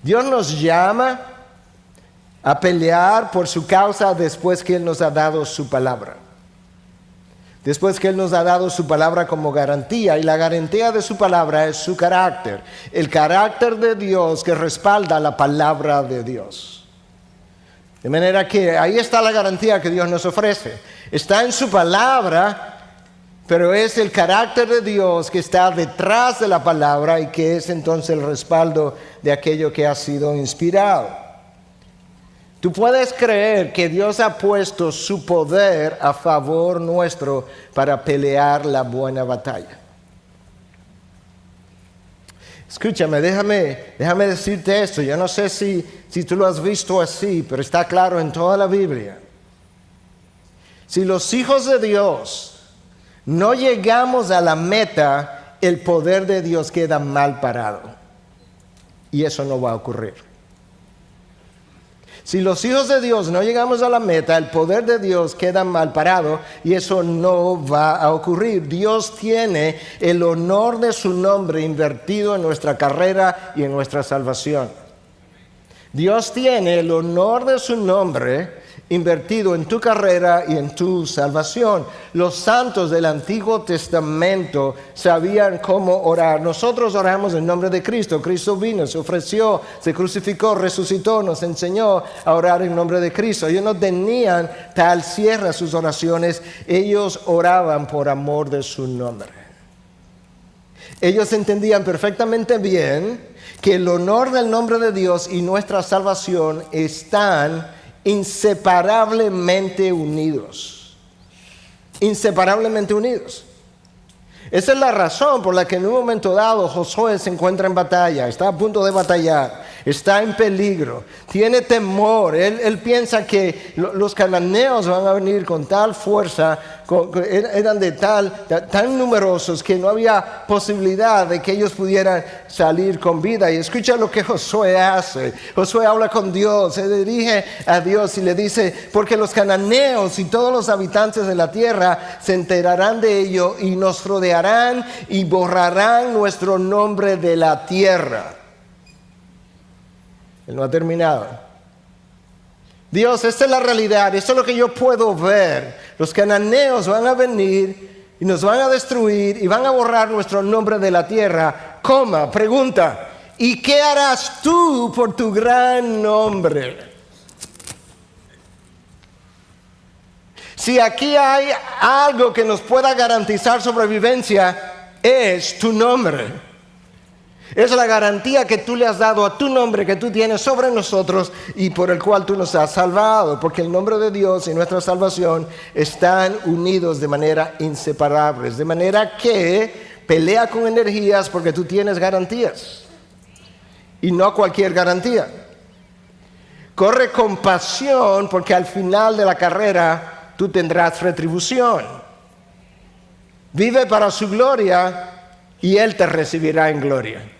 Dios nos llama a pelear por su causa después que Él nos ha dado su palabra. Después que Él nos ha dado su palabra como garantía, y la garantía de su palabra es su carácter. El carácter de Dios que respalda la palabra de Dios. De manera que ahí está la garantía que Dios nos ofrece. Está en su palabra, pero es el carácter de Dios que está detrás de la palabra y que es entonces el respaldo de aquello que ha sido inspirado. Tú puedes creer que Dios ha puesto su poder a favor nuestro para pelear la buena batalla. Escúchame, déjame decirte esto. Yo no sé si tú lo has visto así, pero está claro en toda la Biblia. Si los hijos de Dios no llegamos a la meta, el poder de Dios queda mal parado. Y eso no va a ocurrir. Si los hijos de Dios no llegamos a la meta, el poder de Dios queda mal parado y eso no va a ocurrir. Dios tiene el honor de su nombre invertido en nuestra carrera y en nuestra salvación. Dios tiene el honor de su nombre invertido en tu carrera y en tu salvación. Los santos del Antiguo Testamento sabían cómo orar. Nosotros oramos en nombre de Cristo. Cristo vino, se ofreció, se crucificó, resucitó, nos enseñó a orar en nombre de Cristo. Ellos no tenían tal cierre a sus oraciones. Ellos oraban por amor de su nombre. Ellos entendían perfectamente bien que el honor del nombre de Dios y nuestra salvación están inseparablemente unidos. Inseparablemente unidos. Esa es la razón por la que en un momento dado Josué se encuentra en batalla, está a punto de batallar, está en peligro, tiene temor. Él piensa que los cananeos van a venir con tal fuerza, eran tan numerosos que no había posibilidad de que ellos pudieran salir con vida. Y escucha lo que Josué hace. Josué habla con Dios, se dirige a Dios y le dice: porque los cananeos y todos los habitantes de la tierra se enterarán de ello y nos rodearán y borrarán nuestro nombre de la tierra. Él no ha terminado. Dios, esta es la realidad, esto es lo que yo puedo ver. Los cananeos van a venir y nos van a destruir y van a borrar nuestro nombre de la tierra. Pregunta, ¿y qué harás tú por tu gran nombre? Si aquí hay algo que nos pueda garantizar sobrevivencia, es tu nombre. Es la garantía que tú le has dado a tu nombre que tú tienes sobre nosotros y por el cual tú nos has salvado. Porque el nombre de Dios y nuestra salvación están unidos de manera inseparable. De manera que pelea con energías porque tú tienes garantías. Y no cualquier garantía. Corre con pasión porque al final de la carrera tú tendrás retribución. Vive para su gloria y Él te recibirá en gloria.